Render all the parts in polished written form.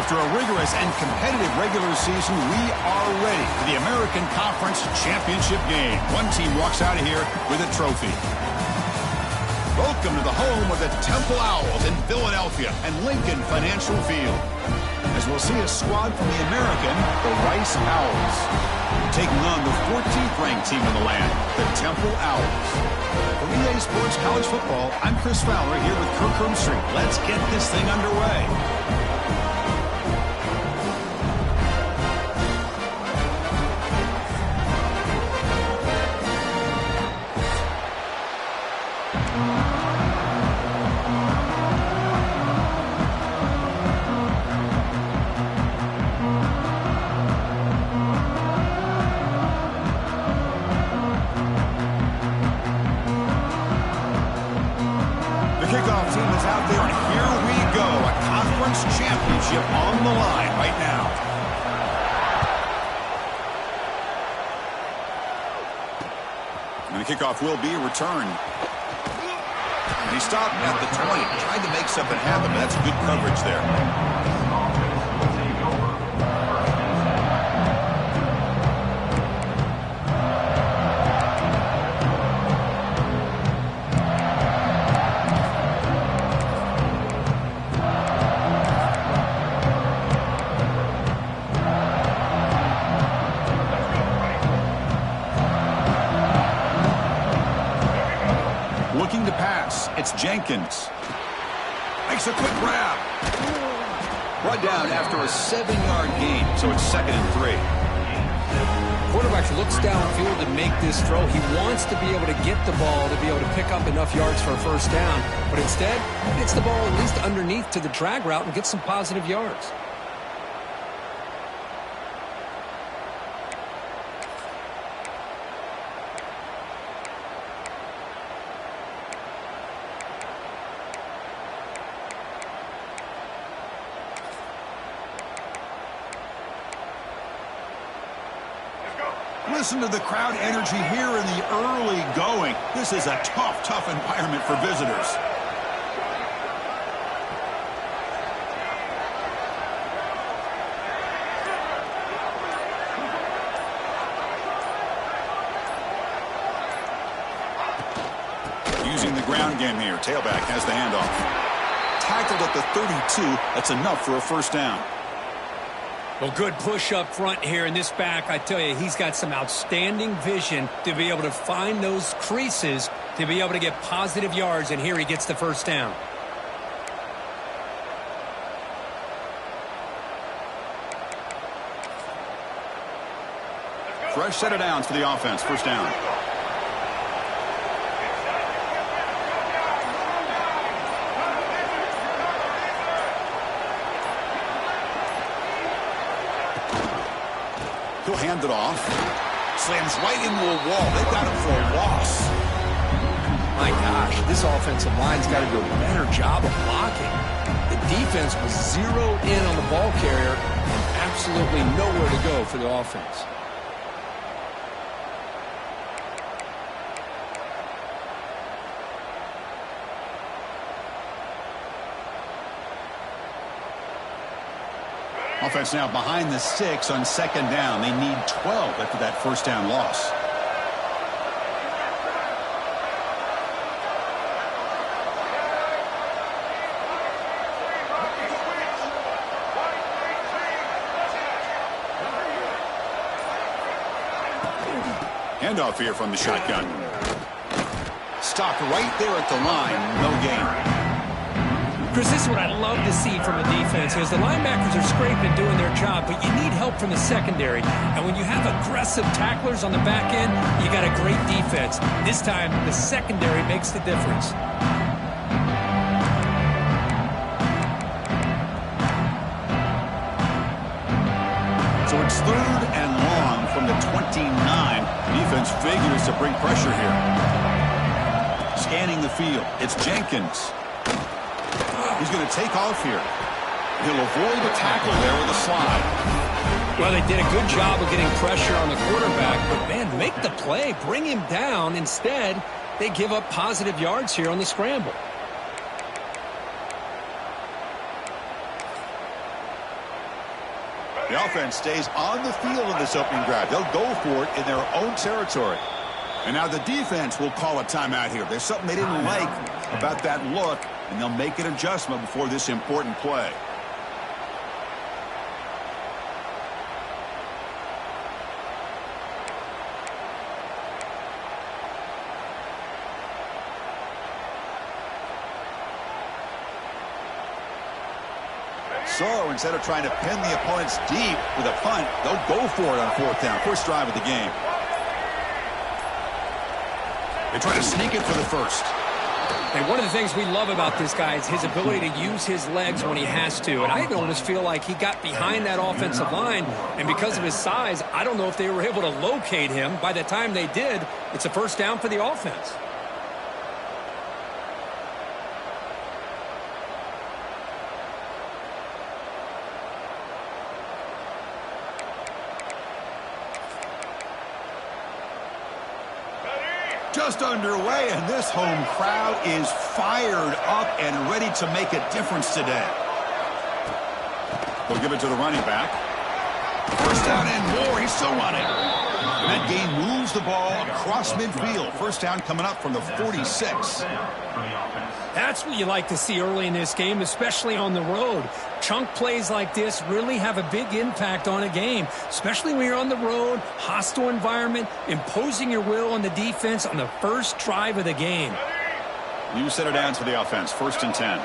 After a rigorous and competitive regular season, we are ready for the American Conference Championship game. One team walks out of here with a trophy. Welcome to the home of the Temple Owls in Philadelphia and Lincoln Financial Field. As we'll see a squad from the American, the Rice Owls, taking on the 14th-ranked team in the land, the Temple Owls. For EA Sports College Football, I'm Chris Fowler here with Kirk Herbstreit. Let's get this thing underway. Kickoff team is out there, and here we go. A conference championship on the line right now. And the kickoff will be a return. And he stopped at the 20. Tried to make something happen, but that's good coverage there. Looking to pass, it's Jenkins. Makes a quick grab. Brought down after a 7-yard gain, so it's 2nd and 3. Quarterback looks downfield to make this throw. He wants to be able to get the ball to be able to pick up enough yards for a first down, but instead, he gets the ball at least underneath to the drag route and gets some positive yards. Listen to the crowd energy here in the early going. This is a tough environment for visitors. Using the ground game here. Tailback has the handoff. Tackled at the 32. That's enough for a first down. Well, good push up front here in this back. I tell you, he's got some outstanding vision to be able to find those creases to be able to get positive yards, and here he gets the first down. Fresh set of downs for the offense. First down. He'll hand it off. Slams right into a wall. They got him for a loss. My gosh, this offensive line's got to do a better job of blocking. The defense was zeroed in on the ball carrier and absolutely nowhere to go for the offense. Offense now behind the 6 on 2nd down. They need 12 after that first down loss. Handoff here from the shotgun. Stopped right there at the line. No gain. Chris, this is what I love to see from a defense is the linebackers are scraping, doing their job, but you need help from the secondary. And when you have aggressive tacklers on the back end, you got a great defense. This time, the secondary makes the difference. So it's 3rd and long from the 29. Defense figures to bring pressure here. Scanning the field. It's Jenkins. He's going to take off here. He'll avoid a tackle there with a slide. Well, they did a good job of getting pressure on the quarterback, but, man, make the play. Bring him down. Instead, they give up positive yards here on the scramble. The offense stays on the field in this opening drive. They'll go for it in their own territory. And now the defense will call a timeout here. There's something they didn't like about that look, and they'll make an adjustment before this important play. So instead of trying to pin the opponents deep with a punt, they'll go for it on fourth down. First drive of the game. They try to sneak it for the first. And one of the things we love about this guy is his ability to use his legs when he has to. And I almost feel like he got behind that offensive line, and because of his size, I don't know if they were able to locate him. By the time they did, it's a first down for the offense. Just underway, and this home crowd is fired up and ready to make a difference today. They'll give it to the running back. First down and more. He's still running. And that gain moves the ball across midfield. First down coming up from the 46. That's what you like to see early in this game, especially on the road. Chunk plays like this really have a big impact on a game, especially when you're on the road, hostile environment, imposing your will on the defense on the first drive of the game. You set it down to the offense, 1st and 10.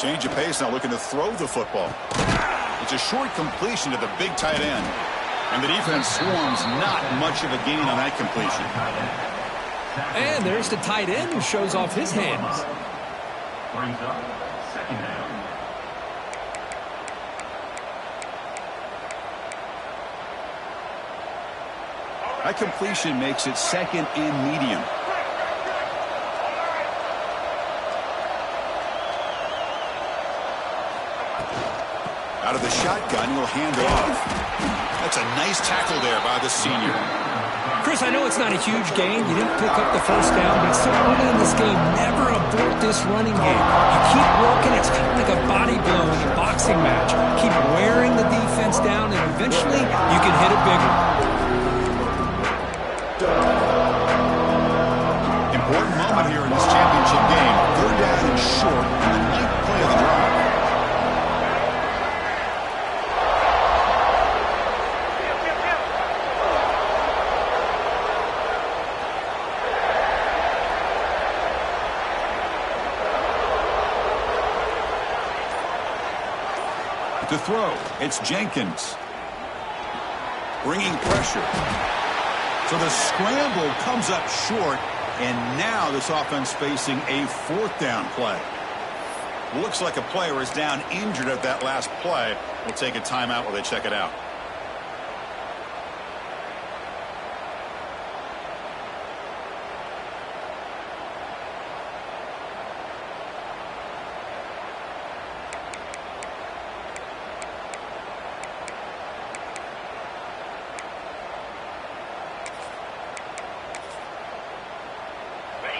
Change of pace now, looking to throw the football. It's a short completion to the big tight end. And the defense swarms not much of a gain on that completion. And there's the tight end who shows off his hands. Brings up second down. That completion makes it 2nd and medium. Out of the shotgun, he'll hand it off. That's a nice tackle there by the senior. Chris, I know it's not a huge gain. You didn't pick up the first down, but it's so early in this game. Never abort this running game. You keep working. It's kind of like a body blow in a boxing match. Keep wearing the defense down, and eventually you can hit a big one. Important moment here in this championship game. 3rd down and short on the 9th play of the drive. To throw, it's Jenkins. Bringing pressure. So the scramble comes up short, and now this offense facing a 4th down play. Looks like a player is down injured at that last play. We'll take a timeout while they check it out.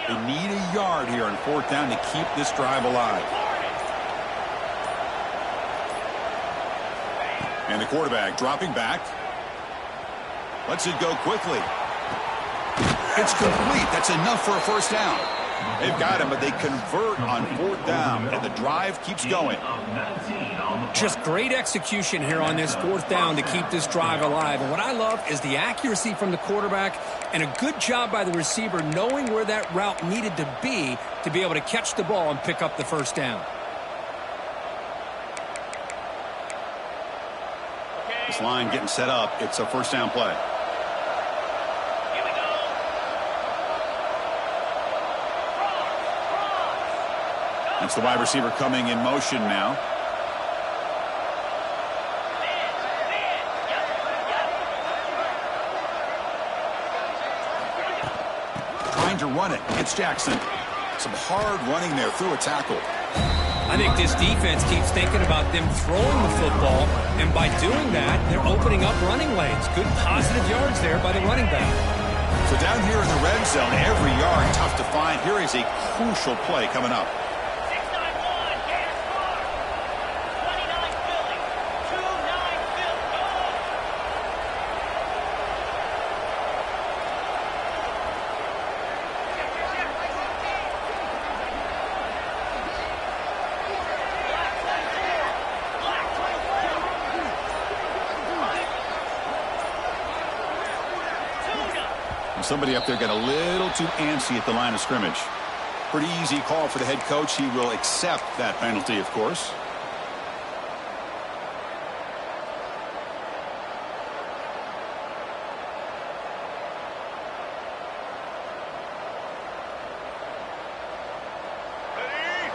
They need a yard here on 4th down to keep this drive alive. And the quarterback dropping back. Lets it go quickly. It's complete. That's enough for a first down. They've got him, but they convert on 4th down, and the drive keeps going. Just great execution here on this 4th down to keep this drive alive. And what I love is the accuracy from the quarterback and a good job by the receiver knowing where that route needed to be able to catch the ball and pick up the first down. This line getting set up. It's a first down play. That's the wide receiver coming in motion now. Trying to run it. It's Jackson. Some hard running there through a tackle. I think this defense keeps thinking about them throwing the football, and by doing that, they're opening up running lanes. Good positive yards there by the running back. So down here in the red zone, every yard tough to find. Here is a crucial play coming up. Somebody up there got a little too antsy at the line of scrimmage. Pretty easy call for the head coach. He will accept that penalty, of course.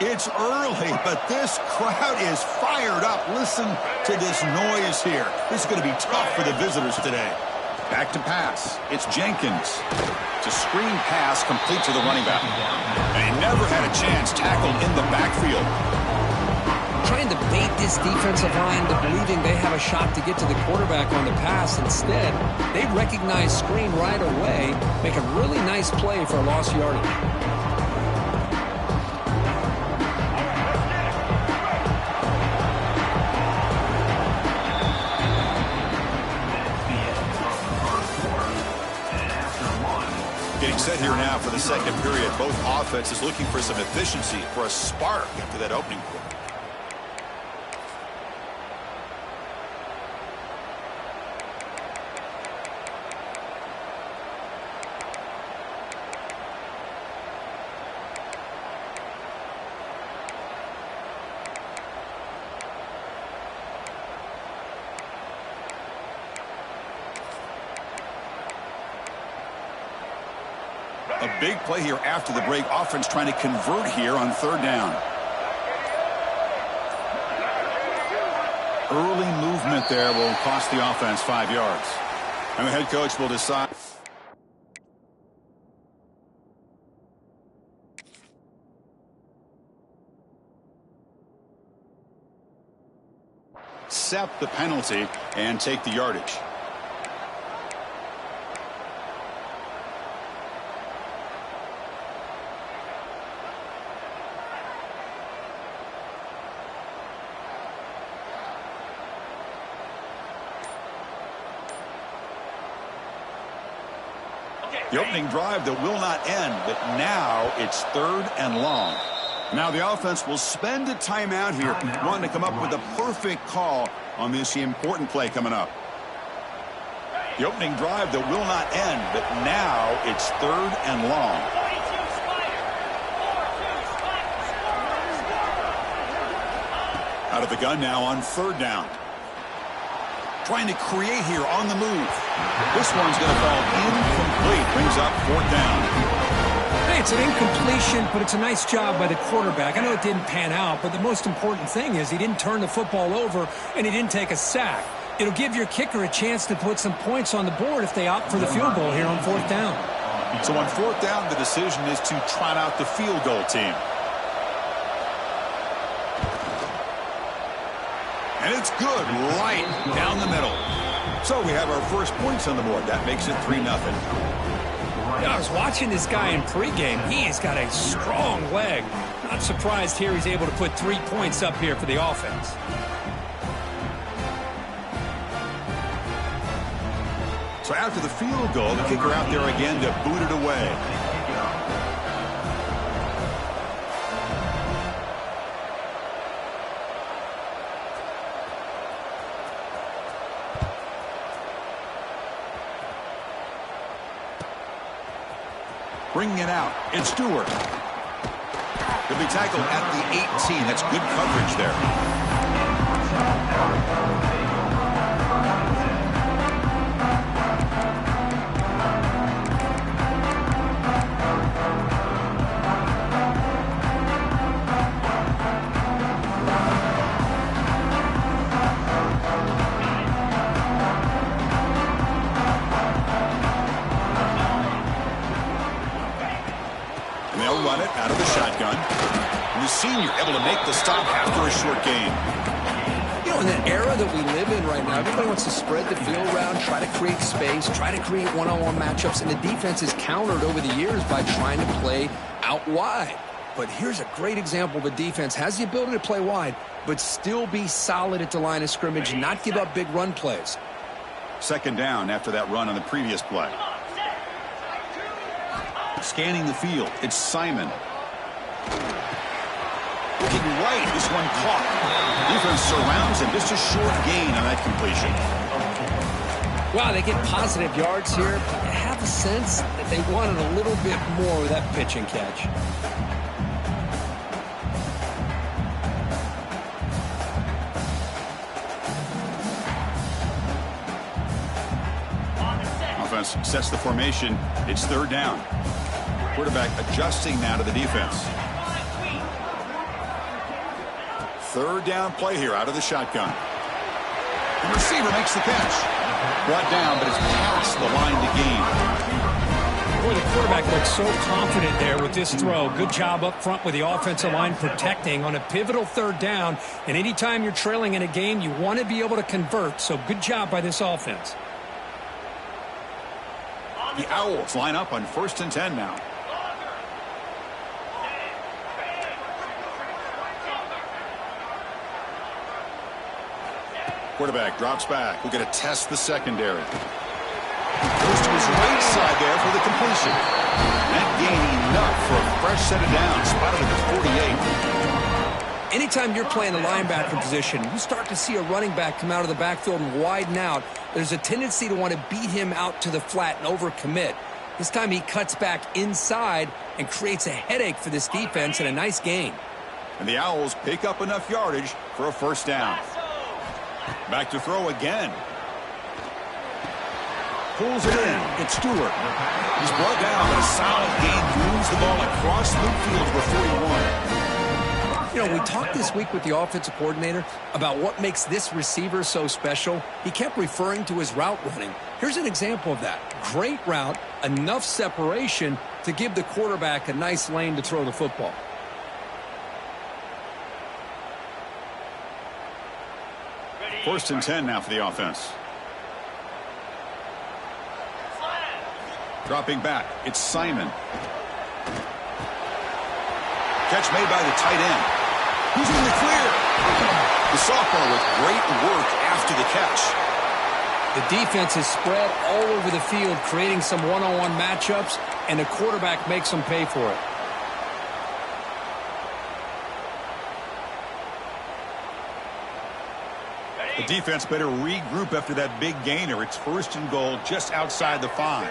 It's early, but this crowd is fired up. Listen to this noise here. This is going to be tough for the visitors today. Back to pass. It's Jenkins. It's a screen pass complete to the running back. And he never had a chance tackled in the backfield. Trying to bait this defensive line to believing they have a shot to get to the quarterback on the pass. Instead, they recognize screen right away, make a really nice play for a lost yardage. Getting set here now for the second period. Both offenses looking for some efficiency, for a spark after that opening quarter. A big play here after the break. Offense trying to convert here on third down. Early movement there will cost the offense 5 yards. And the head coach will decide. Accept the penalty and take the yardage. The opening drive that will not end, but now it's third and long. Now the offense will spend a timeout here, wanting to come up with a perfect call on this important play coming up. The opening drive that will not end, but now it's third and long. Out of the gun now on third down. Trying to create here on the move. This one's going to fall incomplete. Brings up fourth down. Hey, it's an incompletion, but it's a nice job by the quarterback. I know it didn't pan out, but the most important thing is he didn't turn the football over and he didn't take a sack. It'll give your kicker a chance to put some points on the board if they opt for the field goal here on fourth down. So on fourth down, the decision is to trot out the field goal team. And it's good right down the middle. So we have our first points on the board. That makes it 3-0. Yeah, I was watching this guy in pregame. He's got a strong leg. Not surprised here he's able to put 3 points up here for the offense. So after the field goal, the kicker out there again to boot it away. Bringing it out, it's Stewart. He'll be tackled at the 18. That's good coverage there. Run it out of the shotgun. And the senior able to make the stop after a short gain. You know, in the era that we live in right now, everybody wants to spread the field around, try to create space, try to create one-on-one matchups, and the defense is countered over the years by trying to play out wide. But here's a great example of a defense has the ability to play wide, but still be solid at the line of scrimmage and not give up big run plays. Second down after that run on the previous play. Scanning the field, it's Simon. Looking right, this one caught. Defense surrounds him, just a short gain on that completion. Wow, they get positive yards here, but you have a sense that they wanted a little bit more with that pitch and catch. Offense sets the formation. It's third down. Quarterback adjusting now to the defense. Third down play here out of the shotgun. The receiver makes the catch. Brought down, but it's past the line to gain. Boy, the quarterback looks so confident there with this throw. Good job up front with the offensive line protecting on a pivotal third down. And anytime you're trailing in a game, you want to be able to convert. So good job by this offense. The Owls line up on 1st and 10 now. Quarterback drops back. We're going to test the secondary. Goes to his right side there for the completion. That gain enough for a fresh set of downs. Spotted at the 48. Anytime you're playing the linebacker position, you start to see a running back come out of the backfield and widen out. There's a tendency to want to beat him out to the flat and overcommit. This time he cuts back inside and creates a headache for this defense and a nice gain. And the Owls pick up enough yardage for a first down. Back to throw again. Pulls it in. It's Stewart. He's brought down, but a solid gain moves the ball across midfield for 41. You know, we talked this week with the offensive coordinator about what makes this receiver so special. He kept referring to his route running. Here's an example of that. Great route, enough separation to give the quarterback a nice lane to throw the football. First and 10 now for the offense. Dropping back, it's Simon. Catch made by the tight end. Who's in the clear? The sophomore with great work after the catch. The defense is spread all over the field, creating some one-on-one matchups, and the quarterback makes them pay for it. The defense better regroup after that big gainer. It's 1st and goal just outside the 5.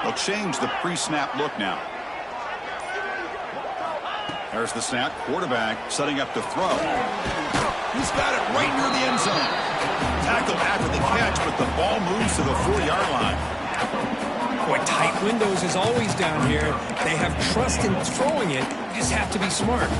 They'll change the pre-snap look now. There's the snap. Quarterback setting up to throw. He's got it right near the end zone. Tackled after the catch, but the ball moves to the 4-yard line. Boy, tight windows is always down here. They have trust in throwing it. You just have to be smart.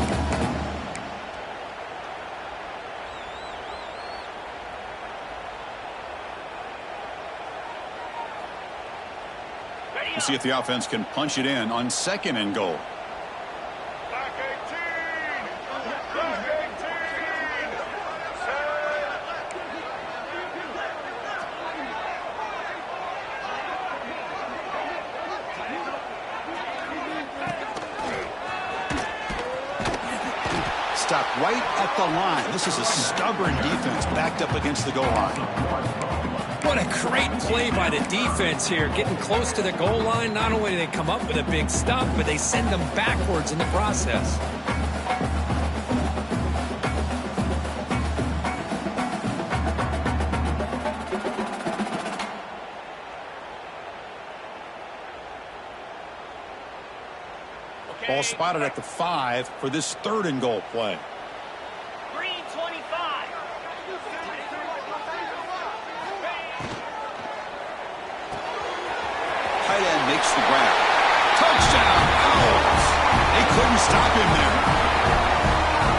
We'll see if the offense can punch it in on 2nd and goal. Stopped right at the line. This is a stubborn defense backed up against the goal line. What a great play by the defense here. Getting close to the goal line, not only do they come up with a big stop, but they send them backwards in the process. Ball spotted at the 5 for this 3rd and goal play. Green 25. Tight end makes the grab. Touchdown, Owls! They couldn't stop him there.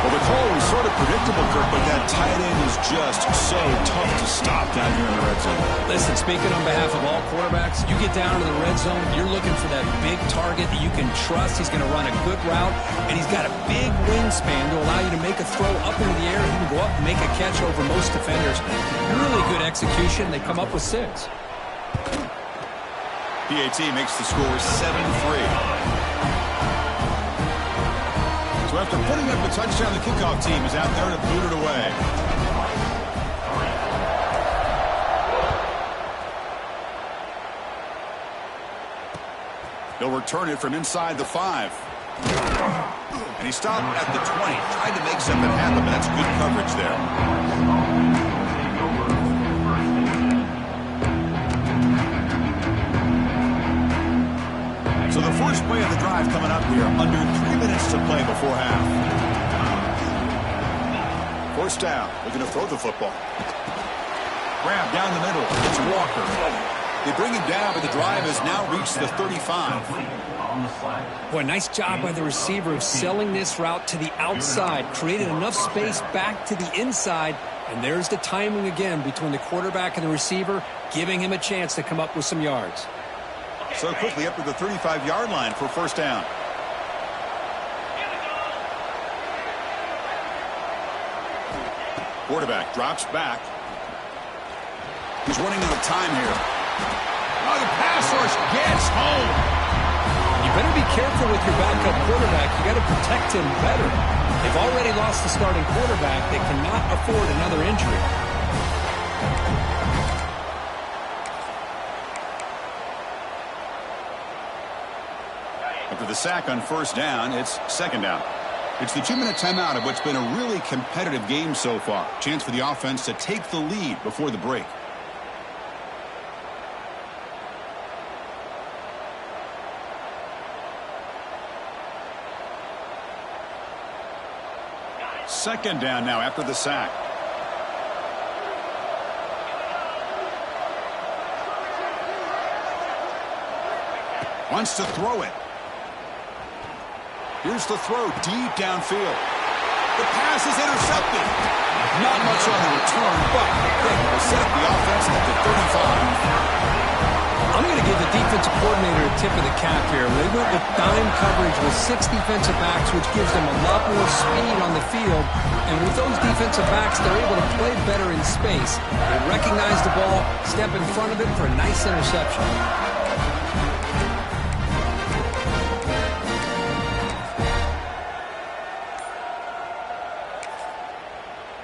Well, the the call was sort of predictable, Kirk, but that tight end is just so tough to stop down here in the red zone. Listen, speaking on behalf of all quarterbacks, you get down to the red zone, you're looking for that big target that you can trust. He's going to run a good route, and he's got a big wingspan to allow you to make a throw up into the air. He can go up and make a catch over most defenders. Really good execution. They come up with 6. PAT makes the score 7-3. So after putting up a touchdown, the kickoff team is out there to boot it away. He'll return it from inside the 5. And he stopped at the 20, trying to make something happen, but that's good coverage there. So the first play of the drive coming up here, under 3 minutes to play before half. First down, looking to throw the football. Grab down the middle, it's Walker. They bring him down, but the drive has now reached the 35. Boy, nice job by the receiver of selling this route to the outside, created enough space back to the inside, and there's the timing again between the quarterback and the receiver, giving him a chance to come up with some yards. So quickly up to the 35-yard line for first down. Quarterback drops back. He's running out of time here. Oh, the pass rush gets home. You better be careful with your backup quarterback. You got to protect him better. They've already lost the starting quarterback. They cannot afford another injury. After the sack on first down, it's second down. It's the 2-minute timeout of what's been a really competitive game so far. Chance for the offense to take the lead before the break. Second down now after the sack. Wants to throw it. Here's the throw deep downfield. The pass is intercepted. Not much on the return, but they will set up the offense at the 35. I'm going to give the defensive coordinator a tip of the cap here. They went with dime coverage with 6 defensive backs, which gives them a lot more speed on the field. And with those defensive backs, they're able to play better in space. They recognize the ball, step in front of it for a nice interception.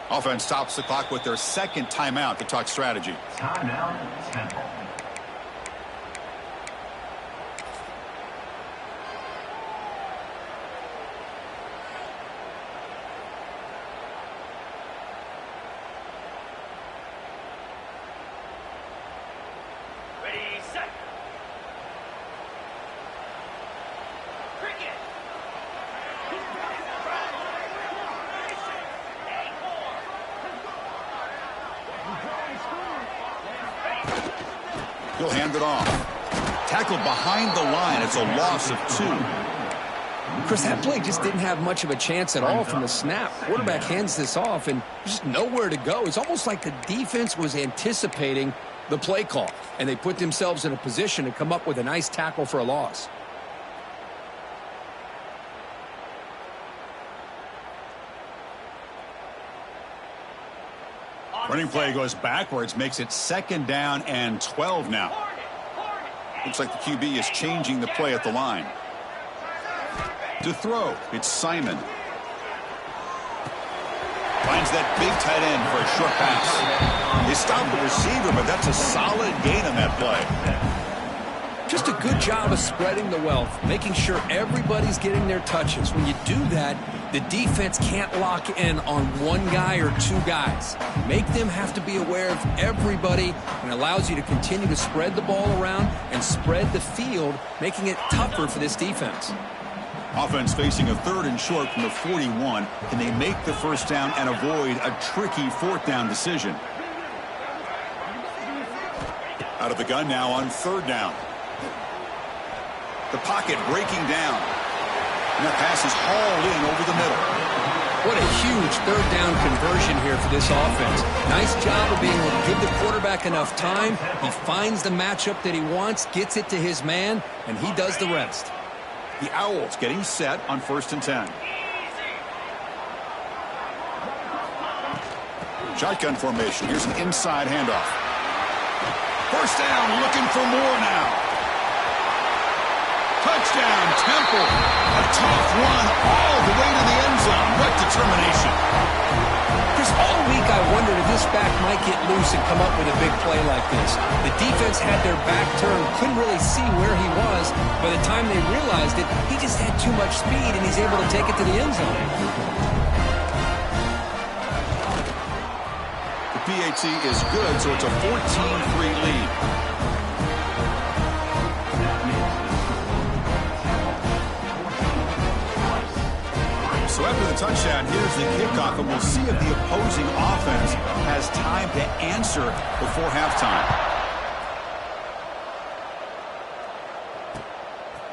Offense stops the clock with their second timeout to talk strategy. Timeout, Temple. Ready, set. Cricket. He'll hand it off. Tackled behind the line. It's a loss of 2. Chris, that play just didn't have much of a chance at all from the snap. Quarterback hands this off and just nowhere to go. It's almost like the defense was anticipating the play call, and they put themselves in a position to come up with a nice tackle for a loss. Running play goes backwards, makes it second down and 12 now. Looks like the QB is changing the play at the line. To throw, it's Simon. Finds that big tight end for a short pass. They stopped the receiver, but that's a solid gain on that play. Just a good job of spreading the wealth, making sure everybody's getting their touches. When you do that, the defense can't lock in on one guy or 2 guys. Make them have to be aware of everybody, and allows you to continue to spread the ball around and spread the field, making it tougher for this defense. Offense facing a 3rd and short from the 41. Can they make the first down and avoid a tricky 4th down decision? Out of the gun now on 3rd down. The pocket breaking down. And that pass is hauled in over the middle. What a huge third down conversion here for this offense. Nice job of being able to give the quarterback enough time. He finds the matchup that he wants, gets it to his man, and he does the rest. The Owls getting set on 1st and 10. Shotgun formation. Here's an inside handoff. First down, looking for more now. Touchdown, Temple. A tough run all the way to the end zone. What determination. Chris, all week I wondered if this back might get loose and come up with a big play like this. The defense had their back turned, couldn't really see where he was. By the time they realized it, he just had too much speed, and he's able to take it to the end zone. The PAT is good, so it's a 14-3 lead. So after the touchdown, here's the kickoff, and we'll see if the opposing offense has time to answer before halftime.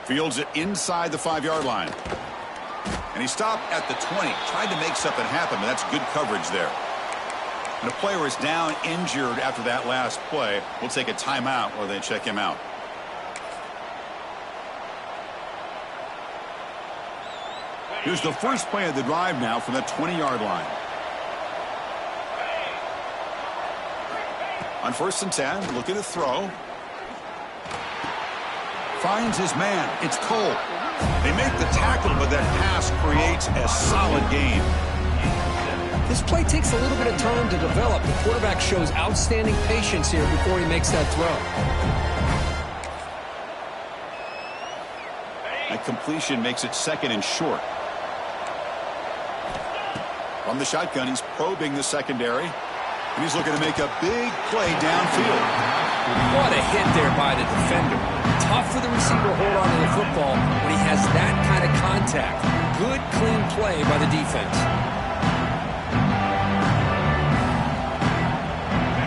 Fields it inside the 5-yard line. And he stopped at the 20, tried to make something happen, but that's good coverage there. And a player is down injured after that last play. We'll take a timeout while they check him out. Here's the first play of the drive now from the 20-yard line. On 1st and 10, looking to throw. Finds his man. It's Cole. They make the tackle, but that pass creates a solid gain. This play takes a little bit of time to develop. The quarterback shows outstanding patience here before he makes that throw. That completion makes it 2nd and short. From the shotgun, he's probing the secondary. And he's looking to make a big play downfield. What a hit there by the defender. Tough for the receiver to hold on to the football when he has that kind of contact. Good, clean play by the defense.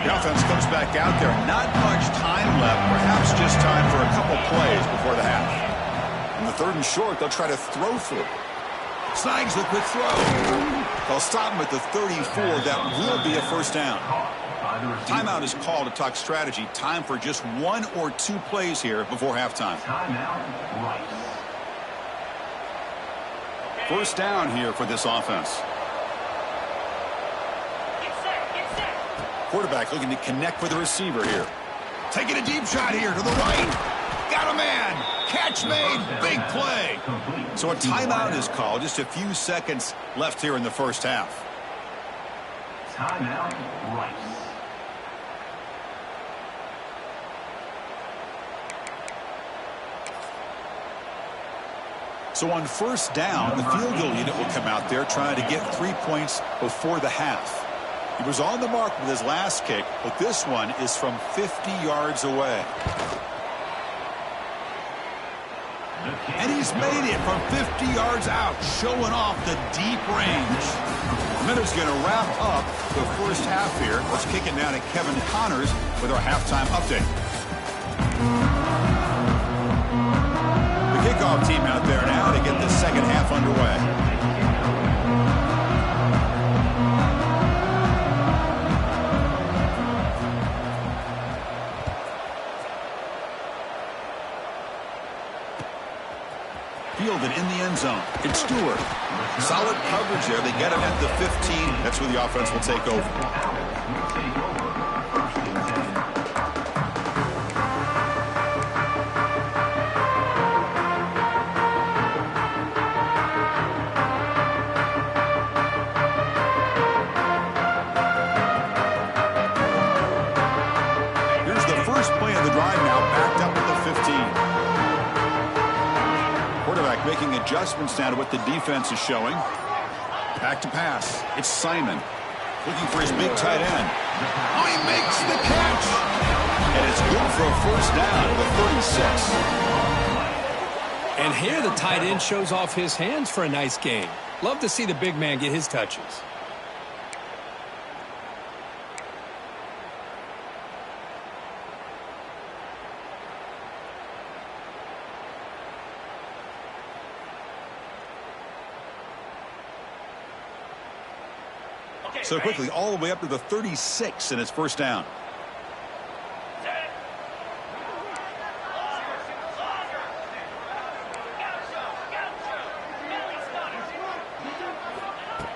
The offense comes back out there. Not much time left. Perhaps just time for a couple plays before the half. On the 3rd and short, they'll try to throw for it. Snags the quick throw. They'll stop him at the 34. That will be a first down. Timeout is called to talk strategy. Time for just 1 or 2 plays here before halftime. First down here for this offense. Quarterback looking to connect with the receiver here. Taking a deep shot here to the right. Got a man. Catch made. Big play. So a timeout is called. Just a few seconds left here in the first half. Timeout, Rice. So on first down, the field goal unit will come out there trying to get 3 points before the half. He was on the mark with his last kick, but this one is from 50 yards away. And he's made it from 50 yards out, showing off the deep range. Miller's going to wrap up the first half here. Let's kick it down to Kevin Connors with our halftime update. The kickoff team out there now to get the second half underway. Fielded in the end zone. It's Stewart. Solid coverage there. They get him at the 15. That's where the offense will take over. Here's the first play of the drive now, backed up at the 15. Quarterback making adjustments now to what the defense is showing. Back to pass. It's Simon looking for his big tight end. Oh, he makes the catch. And it's good for a first down at the 36. And here the tight end shows off his hands for a nice gain. Love to see the big man get his touches. So quickly, all the way up to the 36, and it's first down. Set.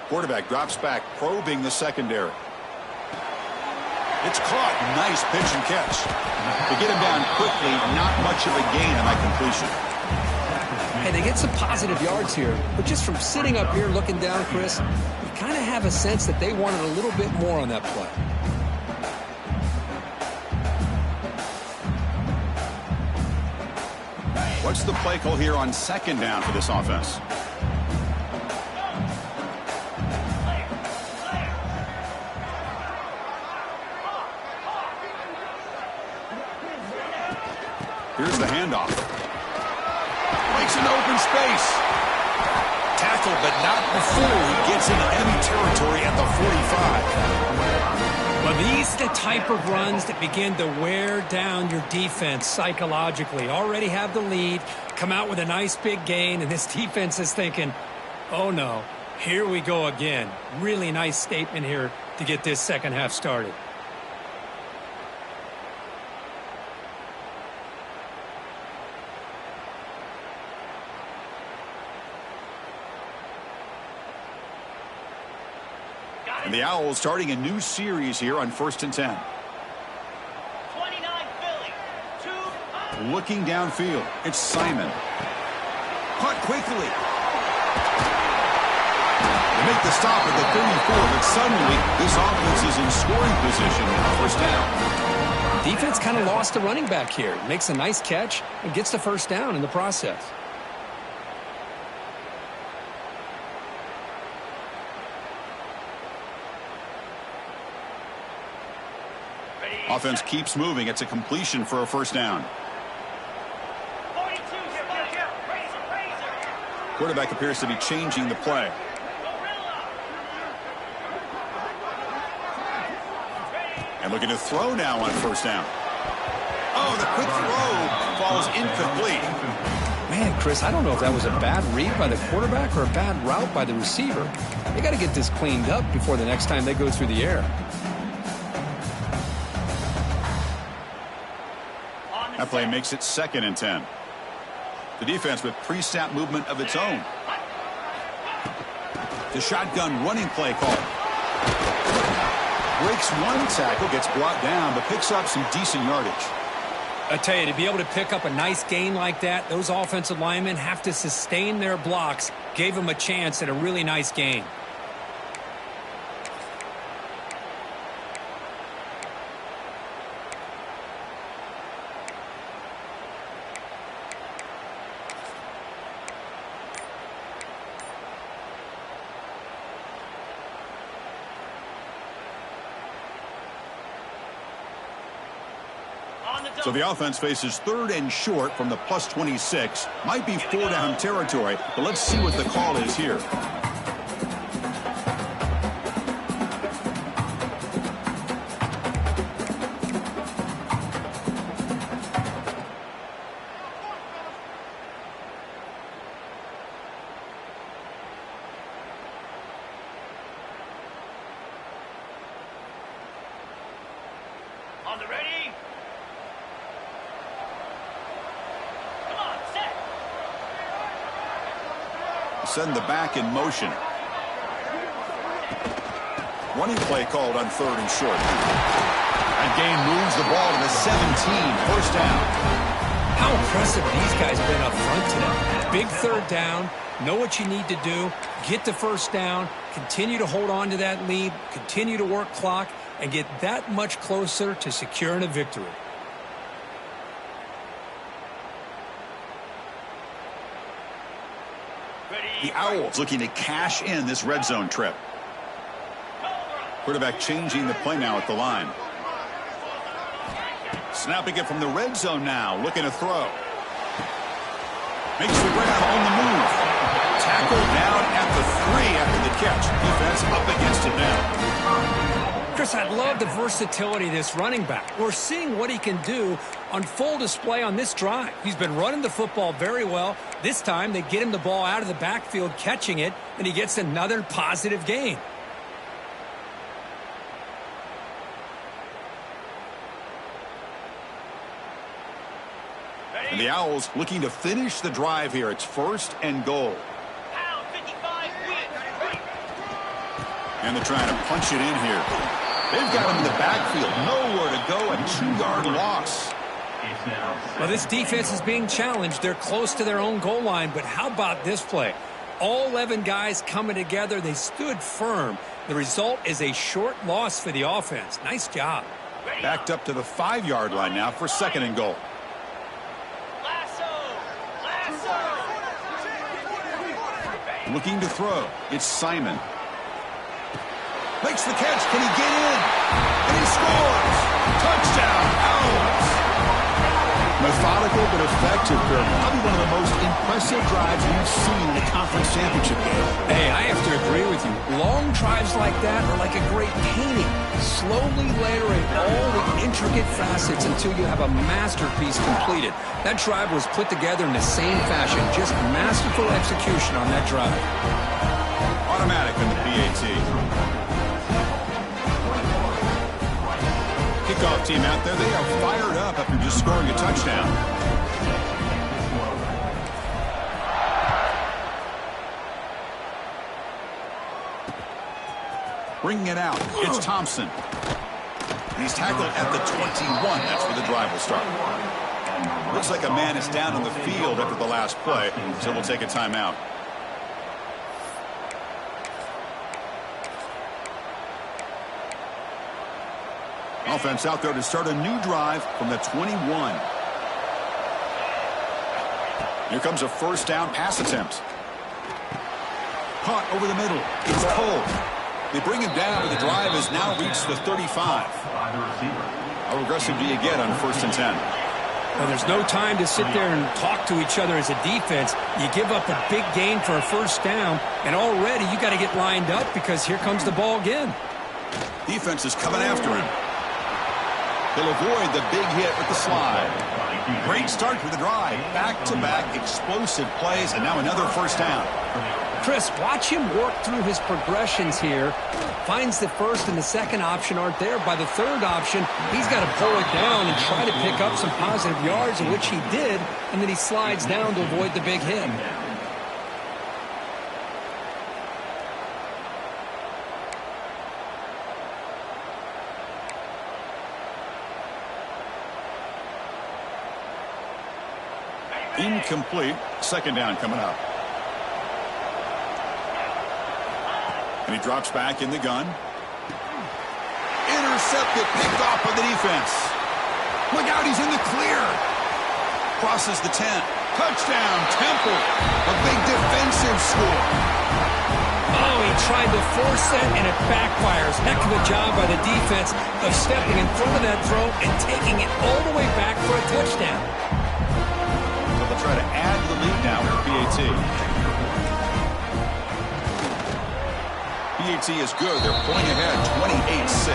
Quarterback drops back, probing the secondary. It's caught. Nice pitch and catch. To get him down quickly, not much of a gain on that completion. Hey, they get some positive yards here, but just from sitting up here looking down, Chris, you kind of have a sense that they wanted a little bit more on that play. What's the play call here on second down for this offense? Here's the handoff. Makes an open space. Tackled, but not before he gets into enemy territory at the 45. Well, these are the type of runs that begin to wear down your defense psychologically. Already have the lead, come out with a nice big gain, and this defense is thinking, oh no, here we go again. Really nice statement here to get this second half started. And the Owls starting a new series here on 1st and 10. 29 Philly. 2. Looking downfield. It's Simon. Caught quickly. They make the stop at the 34, but suddenly this offense is in scoring position now. First down. Defense kind of lost the running back here. Makes a nice catch and gets the first down in the process. Offense keeps moving. It's a completion for a first down. 42 Razor. Quarterback appears to be changing the play. And looking to throw now on first down. Oh, the quick throw falls incomplete. Man, Chris, I don't know if that was a bad read by the quarterback or a bad route by the receiver. They got to get this cleaned up before the next time they go through the air. That play makes it 2nd and 10. The defense with pre-snap movement of its own. The shotgun running play call. Breaks one tackle, gets brought down, but picks up some decent yardage. I tell you, to be able to pick up a nice gain like that, those offensive linemen have to sustain their blocks. Gave them a chance at a really nice gain. So the offense faces 3rd and short from the plus 26. Might be 4-down territory, but let's see what the call is here. On the ready. Come on, set. Send the back in motion. Running play called on 3rd and short. That gain moves the ball to the 17. First down. How impressive these guys have been up front today. Big 3rd down. Know what you need to do. Get the first down. Continue to hold on to that lead. Continue to work clock. And get that much closer to securing a victory. The Owls looking to cash in this red zone trip. Quarterback changing the play now at the line. Snapping it from the red zone now. Looking to throw. Makes the grab on the move. Tackled down at the 3 after the catch. Defense up against it now. Chris, I love the versatility of this running back. We're seeing what he can do on full display on this drive. He's been running the football very well. This time, they get him the ball out of the backfield, catching it, and he gets another positive gain. the Owls looking to finish the drive here. It's 1st and goal. Pound 55, win. And they're trying to punch it in here. They've got him in the backfield. Nowhere to go. A 2-yard loss. Well, this defense is being challenged. They're close to their own goal line, but how about this play? All 11 guys coming together. They stood firm. The result is a short loss for the offense. Nice job. Backed up to the 5-yard line now for 2nd and goal. Looking to throw. It's Simon. Makes the catch. Can he get in? And he scores. Touchdown, Owls. Methodical but effective, Kirk. Probably one of the most impressive drives we've seen in the conference championship game. Hey, I have to agree with you. Long drives like that are like a great painting. Slowly layering all the intricate facets until you have a masterpiece completed. That drive was put together in the same fashion. Just masterful execution on that drive. Automatic in the PAT. Kickoff team out there, they are fired up after just scoring a touchdown. Bringing it out, it's Thompson. And he's tackled at the 21. That's where the drive will start. Looks like a man is down on the field after the last play, so we'll take a timeout. Offense out there to start a new drive from the 21. Here comes a 1st down pass attempt. Caught over the middle. It's Cole. They bring him down, but the drive has now reached the 35. How aggressive do you get on 1st and 10? Well, there's no time to sit there and talk to each other as a defense. You give up a big gain for a 1st down, and already you got to get lined up because here comes the ball again. Defense is coming after him. They'll avoid the big hit with the slide. Great start to the drive. Back-to-back explosive plays, and now another 1st down. Chris, watch him work through his progressions here. Finds the 1st and the 2nd option aren't there. By the 3rd option, he's got to pull it down and try to pick up some positive yards, of which he did, and then he slides down to avoid the big hit. Incomplete. 2nd down coming up. And he drops back in the gun. Intercepted. Picked off by the defense. Look out, he's in the clear. Crosses the 10. Touchdown, Temple. A big defensive score. Oh, he tried to force it, and it backfires. Heck of a job by the defense of stepping in front of that throw and taking it all the way back for a touchdown. They'll try to add to the lead now with PAT. PAT is good. They're pulling ahead 28-6.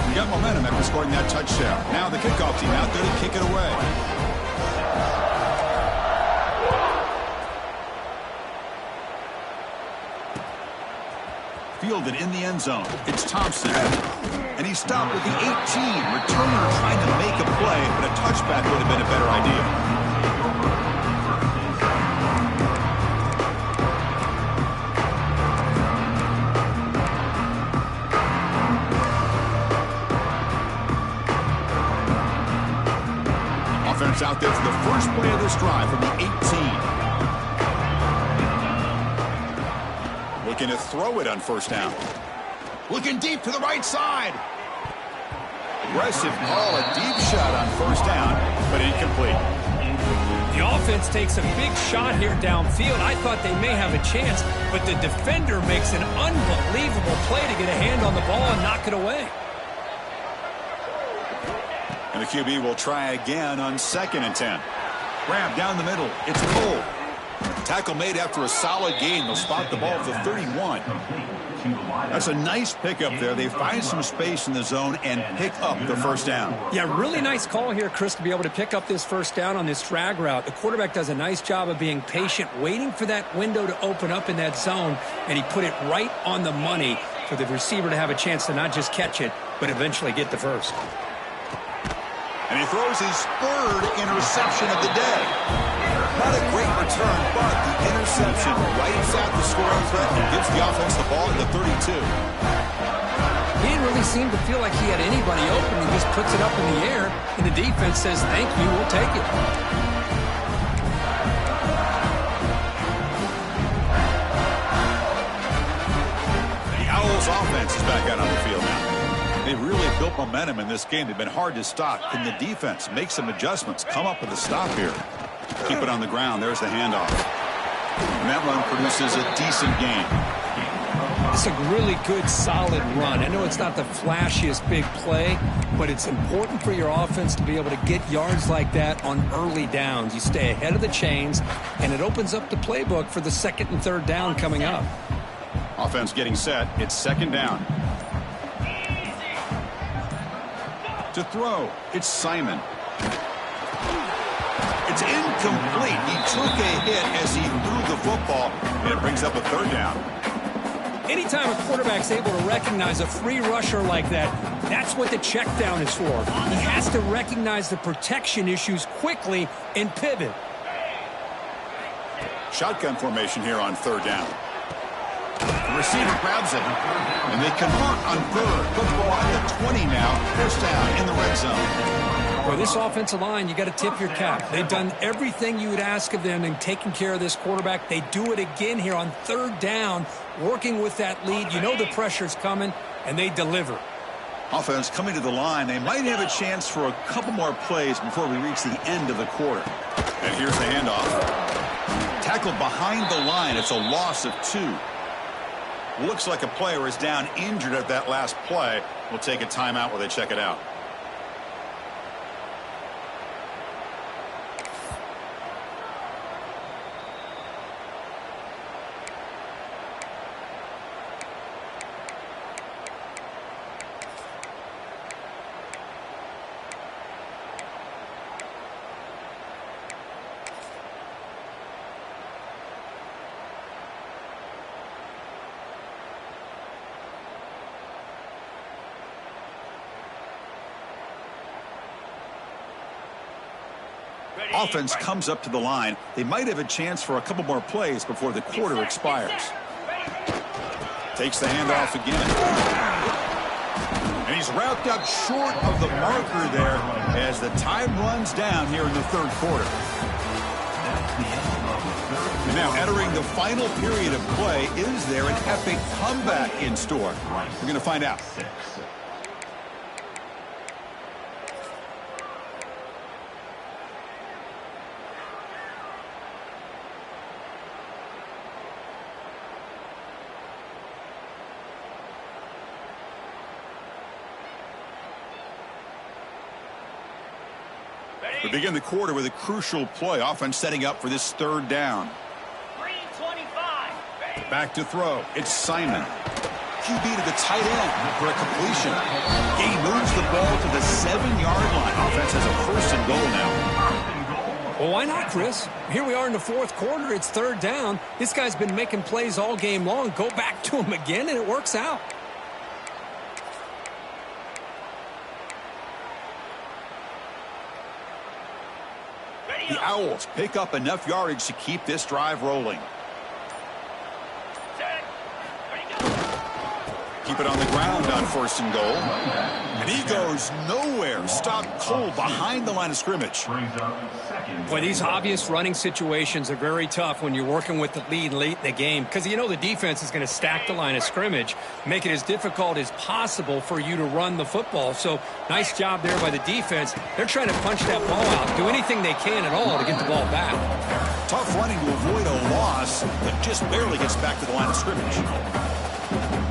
You got momentum after scoring that touchdown. Now the kickoff team out there to kick it away. Fielded in the end zone. It's Thompson. And he stopped with the 18. Returner trying to make a play, but a touchback would have been a better idea. Offense out there for the first play of this drive from the 18. Looking to throw it on 1st down. Looking deep to the right side. Aggressive call, a deep shot on 1st down, but incomplete. The offense takes a big shot here downfield. I thought they may have a chance, but the defender makes an unbelievable play to get a hand on the ball and knock it away. And the QB will try again on 2nd and 10. Grab down the middle. It's Cole. Tackle made after a solid gain. They'll spot the ball at the 31. That's a nice pickup there. They find some space in the zone and pick up the 1st down. Yeah, really nice call here, Chris, to be able to pick up this 1st down on this drag route. The quarterback does a nice job of being patient, waiting for that window to open up in that zone, and he put it right on the money for the receiver to have a chance to not just catch it, but eventually get the 1st. And he throws his third interception of the day. Not a great return, but the interception wipes out the scoring threat and gives the offense the ball at the 32. He didn't really seem to feel like he had anybody open. He just puts it up in the air, and the defense says, thank you, we'll take it. The Owls offense is back out on the field now. They've really built momentum in this game. They've been hard to stop. Can the defense make some adjustments, come up with a stop here? Keep it on the ground. There's the handoff. And that run produces a decent gain. It's a really good, solid run. I know it's not the flashiest big play, but it's important for your offense to be able to get yards like that on early downs. You stay ahead of the chains, and it opens up the playbook for the second and third down coming up. Offense getting set. It's second down. To throw, it's Simon. It's incomplete. He took a hit as he threw the football, and it brings up a third down. Anytime a quarterback's able to recognize a free rusher like that, that's what the check down is for. He has to recognize the protection issues quickly and pivot. Shotgun formation here on third down. The receiver grabs it, and they convert on third. Football at the 20 now. First down in the red zone. For this offensive line, you got to tip your cap. They've done everything you would ask of them in taking care of this quarterback. They do it again here on third down, working with that lead. You know the pressure's coming, and they deliver. Offense coming to the line. They might have a chance for a couple more plays before we reach the end of the quarter. And here's the handoff. Tackled behind the line. It's a loss of 2. Looks like a player is down injured at that last play. We'll take a timeout while they check it out. Offense comes up to the line. They might have a chance for a couple more plays before the quarter expires. Takes the handoff again. And he's wrapped up short of the marker there as the time runs down here in the third quarter. And now entering the final period of play, is there an epic comeback in store? We're going to find out. We begin the quarter with a crucial play. Offense setting up for this third down. 3:25. Back to throw. It's Simon. QB to the tight end for a completion. He moves the ball to the 7-yard line. Offense has a first and goal now. Well, why not, Chris? Here we are in the fourth quarter. It's third down. This guy's been making plays all game long. Go back to him again, and it works out. The Owls pick up enough yardage to keep this drive rolling. Set. Ready, go. Keep it on the ground on first and goal. And he goes nowhere. Stopped cold behind the line of scrimmage. Boy, these obvious running situations are very tough when you're working with the lead late in the game because you know the defense is going to stack the line of scrimmage, make it as difficult as possible for you to run the football. So nice job there by the defense. They're trying to punch that ball out, do anything they can at all to get the ball back. Tough running to avoid a loss that just barely gets back to the line of scrimmage.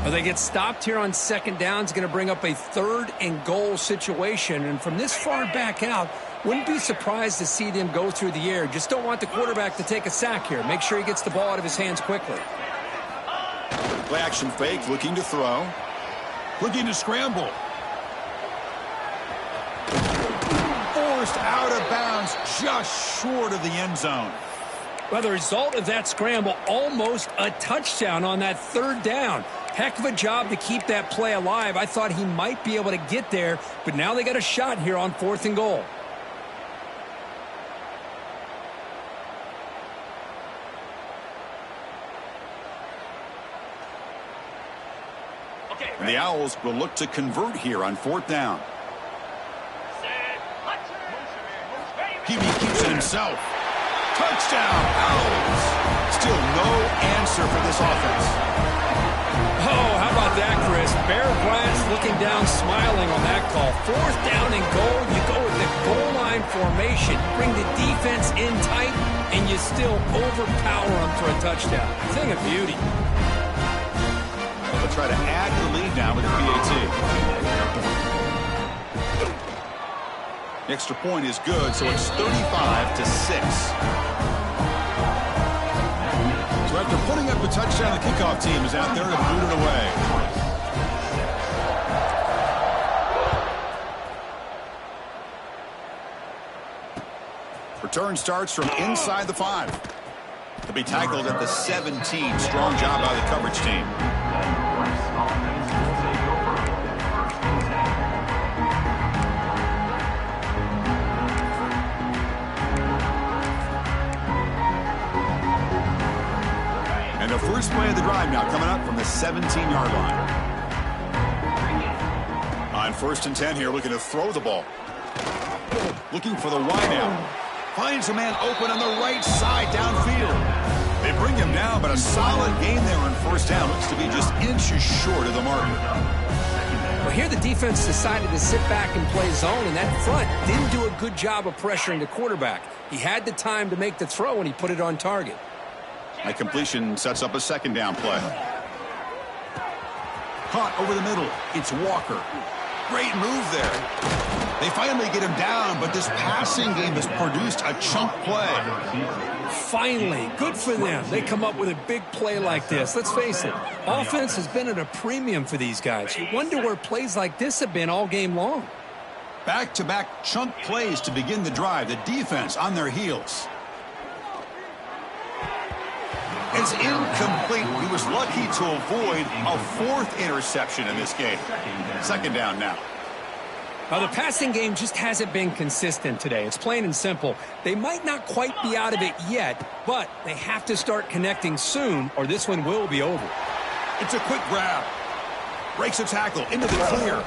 Well, they get stopped here on second down. It's going to bring up a third and goal situation. And from this far back out, wouldn't be surprised to see them go through the air. Just don't want the quarterback to take a sack here. Make sure he gets the ball out of his hands quickly. Play action fake, looking to throw. Looking to scramble. Forced out of bounds just short of the end zone. Well, the result of that scramble, almost a touchdown on that third down. Heck of a job to keep that play alive. I thought he might be able to get there, but now they got a shot here on 4th and goal. And the Owls will look to convert here on 4th down. He keeps it himself. Touchdown, Owls. Still no answer for this offense. Oh, how about that, Chris? Bear Bryant's looking down, smiling on that call. 4th down and goal. You go with the goal line formation. Bring the defense in tight, and you still overpower them for a touchdown. Thing of beauty. They'll try to add to the lead now with the PAT. The extra point is good, so it's 35-6. So after putting up a touchdown, the kickoff team is out there to boot it away. Return starts from inside the 5. They'll be tackled at the 17. Strong job by the coverage team. And the first play of the drive now coming up from the 17-yard line. On 1st and 10 here, looking to throw the ball. Looking for the wideout. Finds a man open on the right side downfield. They bring him down, but a solid gain there on 1st down. Looks to be just inches short of the mark. Well, here the defense decided to sit back and play zone, and that front didn't do a good job of pressuring the quarterback. He had the time to make the throw, and he put it on target. That completion sets up a 2nd down play. Caught over the middle. It's Walker. Great move there. They finally get him down, but this passing game has produced a chunk play. Finally, good for them. They come up with a big play like this. Let's face it, offense has been at a premium for these guys. You wonder where plays like this have been all game long. Back-to-back chunk plays to begin the drive. The defense on their heels. It's incomplete. He was lucky to avoid a 4th interception in this game. 2nd down now. The passing game just hasn't been consistent today. It's plain and simple. They might not quite be out of it yet, but they have to start connecting soon, or this one will be over. It's a quick grab. Breaks a tackle into the clear.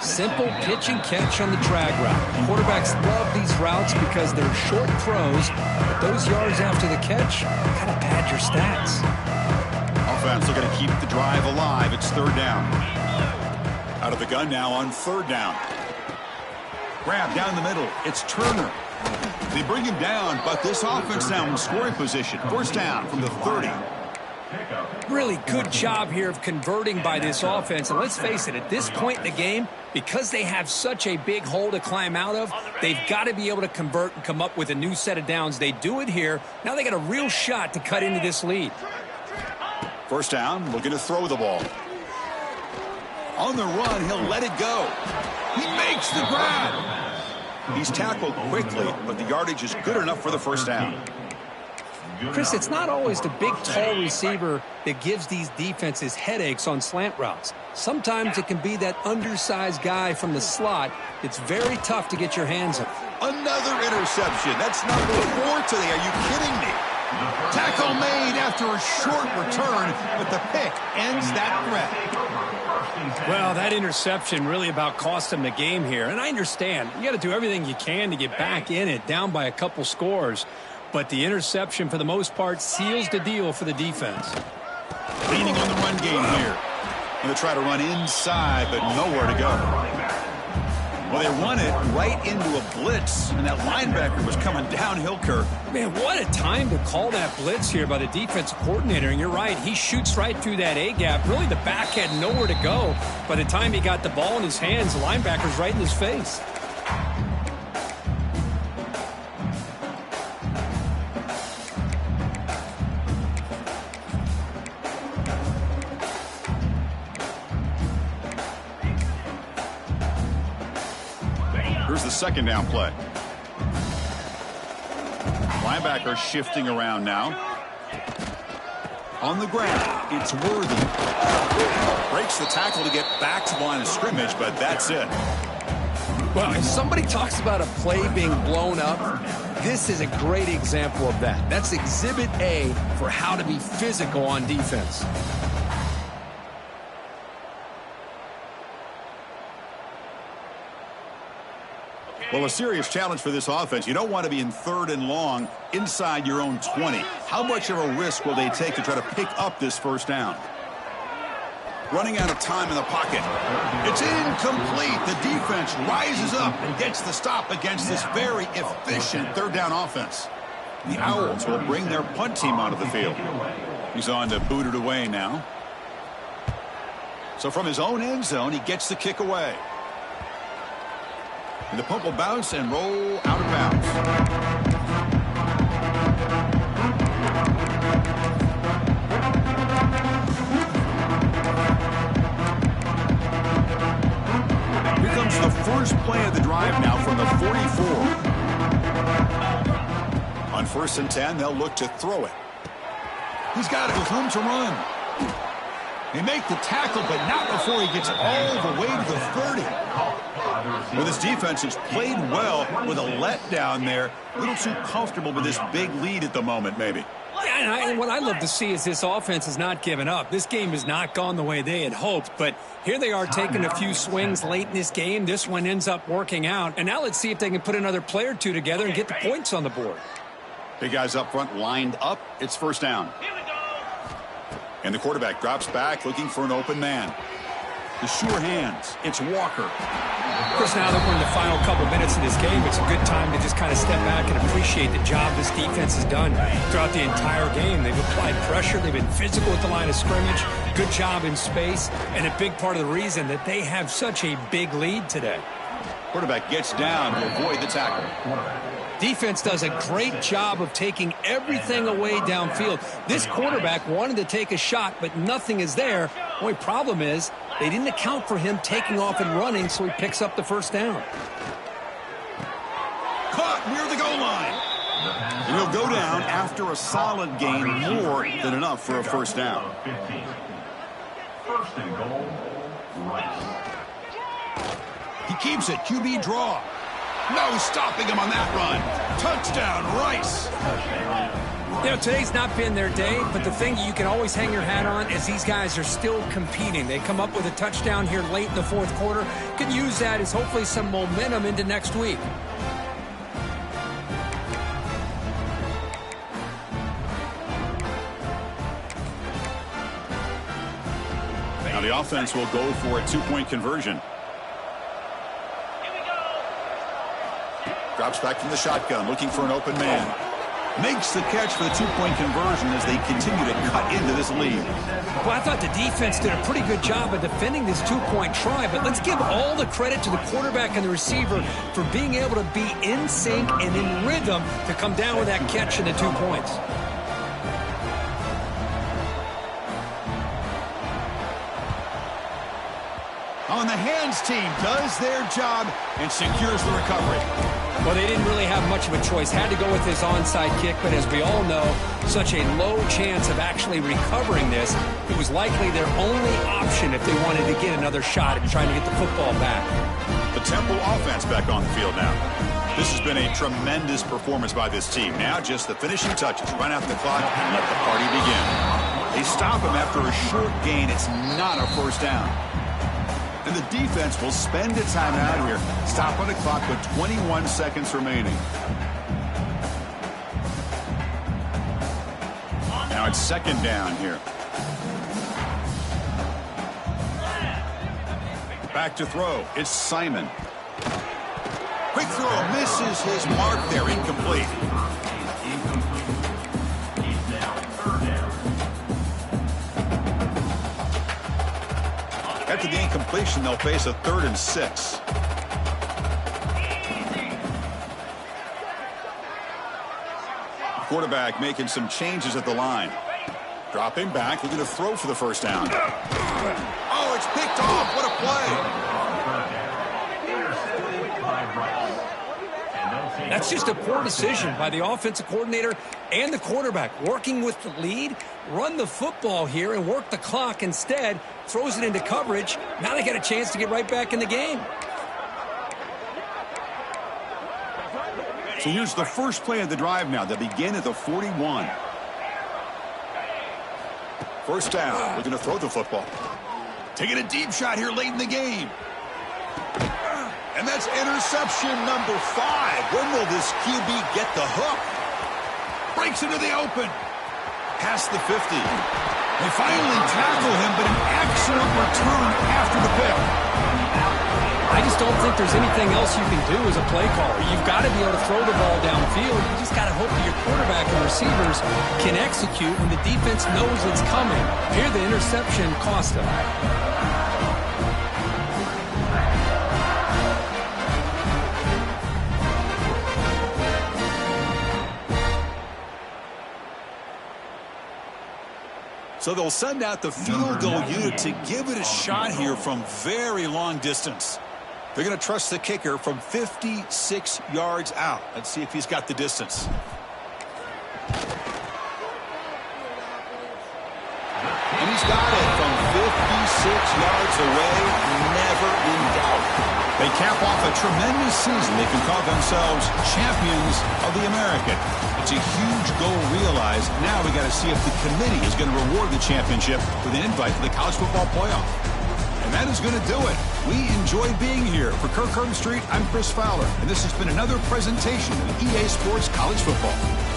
Simple pitch and catch on the drag route. Quarterbacks love these routes because they're short throws, but those yards after the catch kind of pad your stats. Offense looking to keep the drive alive. It's 3rd down. Out of the gun now on 3rd down. Grab down the middle. It's Turner. They bring him down, but this offense now in scoring position. 1st down from the 30. Really good job here of converting by this offense. And let's face it, at this point in the game, because they have such a big hole to climb out of, they've got to be able to convert and come up with a new set of downs. They do it here. Now they got a real shot to cut into this lead. 1st down, looking to throw the ball. On the run, he'll let it go. He makes the grab. He's tackled quickly, but the yardage is good enough for the 1st down. Chris, it's not always the big, tall receiver that gives these defenses headaches on slant routes. Sometimes it can be that undersized guy from the slot. It's very tough to get your hands on. Another interception. That's number 4 today. Are you kidding me? Tackle made after a short return, but the pick ends that threat. Well, that interception really about cost them the game here. And I understand. You got to do everything you can to get back in it, down by a couple scores. But the interception, for the most part, seals the deal for the defense. Leaning on the run game here. Going to try to run inside, but nowhere to go. Well, they run it right into a blitz, and that linebacker was coming downhill, Kirk. Man, what a time to call that blitz here by the defensive coordinator. And you're right, he shoots right through that A-gap. Really, the back had nowhere to go. By the time he got the ball in his hands, the linebacker's right in his face. Here's the 2nd down play. Linebacker shifting around now. On the ground, it's Worthy. Breaks the tackle to get back to the line of scrimmage, but that's it. Well, if somebody talks about a play being blown up, this is a great example of that. That's exhibit A for how to be physical on defense. Well, a serious challenge for this offense. You don't want to be in 3rd and long inside your own 20. How much of a risk will they take to try to pick up this first down? Running out of time in the pocket. It's incomplete. The defense rises up and gets the stop against this very efficient 3rd down offense. The Owls will bring their punt team onto the field. He's on to boot it away now. So from his own end zone, he gets the kick away. And the punt will bounce and roll out of bounds. Here comes the first play of the drive now from the 44. On 1st and 10, they'll look to throw it. He's got it with room to run. They make the tackle, but not before he gets all the way to the 30. Well, this defense has played well with a letdown there. A little too comfortable with this big lead at the moment, maybe. Yeah, and what I love to see is this offense has not given up. This game has not gone the way they had hoped, but here they are taking a few swings late in this game. This one ends up working out, and now let's see if they can put another play or two together and get the points on the board. Big guys up front lined up. It's first down. And the quarterback drops back looking for an open man. The sure hands. It's Walker. Of course, now that we're in the final couple minutes of this game, it's a good time to just kind of step back and appreciate the job this defense has done throughout the entire game. They've applied pressure. They've been physical at the line of scrimmage. Good job in space. And a big part of the reason that they have such a big lead today. Quarterback gets down to avoid the tackle. Defense does a great job of taking everything away downfield. This quarterback wanted to take a shot, but nothing is there. The only problem is they didn't account for him taking off and running, so he picks up the first down. Caught near the goal line. And he'll go down after a solid gain, more than enough for a first down. 1st and goal, Rice. He keeps it. QB draw. No stopping him on that run. Touchdown, Rice. You know, today's not been their day, but the thing you can always hang your hat on is these guys are still competing. They come up with a touchdown here late in the 4th quarter. Can use that as hopefully some momentum into next week. Now the offense will go for a 2-point conversion. Drops back from the shotgun, looking for an open man. Makes the catch for the 2-point conversion as they continue to cut into this lead. Well, I thought the defense did a pretty good job of defending this 2-point try, but let's give all the credit to the quarterback and the receiver for being able to be in sync and in rhythm to come down with that catch and the 2 points. On the hands team does their job and secures the recovery. Well, they didn't really have much of a choice. Had to go with this onside kick, but as we all know, such a low chance of actually recovering this. It was likely their only option if they wanted to get another shot at trying to get the football back. The Temple offense back on the field now. This has been a tremendous performance by this team. Now just the finishing touches. Run out the clock and let the party begin. They stop him after a short gain. It's not a first down. And the defense will spend its time out here. Stop on the clock with 21 seconds remaining. Now it's 2nd down here. Back to throw. It's Simon. Quick throw. Misses his mark there. Incomplete. After the incompletion, they'll face a 3rd and 6. Quarterback making some changes at the line. Dropping back, looking to throw for the first down. Oh, it's picked off. What a play. That's just a poor decision by the offensive coordinator. and the quarterback working with the lead, run the football here and work the clock instead, throws it into coverage. Now they get a chance to get right back in the game. So here's the first play of the drive now. They begin at the 41. First down. We're going to throw the football. Taking a deep shot here late in the game. And that's interception number 5. When will this QB get the hook? Breaks into the open. Past the 50. They finally tackle him, but an excellent return after the pick. I just don't think there's anything else you can do as a play caller. You've got to be able to throw the ball downfield. You just got to hope that your quarterback and receivers can execute when the defense knows it's coming. Here, the interception cost them. So they'll send out the field goal unit to give it a shot here from very long distance. They're going to trust the kicker from 56 yards out. Let's see if he's got the distance. And he's got it from 56 yards away. Never in doubt. They cap off a tremendous season. They can call themselves champions of the American. It's a huge goal realized. Now we got to see if the committee is going to reward the championship with an invite to the college football playoff. And that is going to do it. We enjoyed being here. For Kirk Street, I'm Chris Fowler, and this has been another presentation of EA Sports College Football.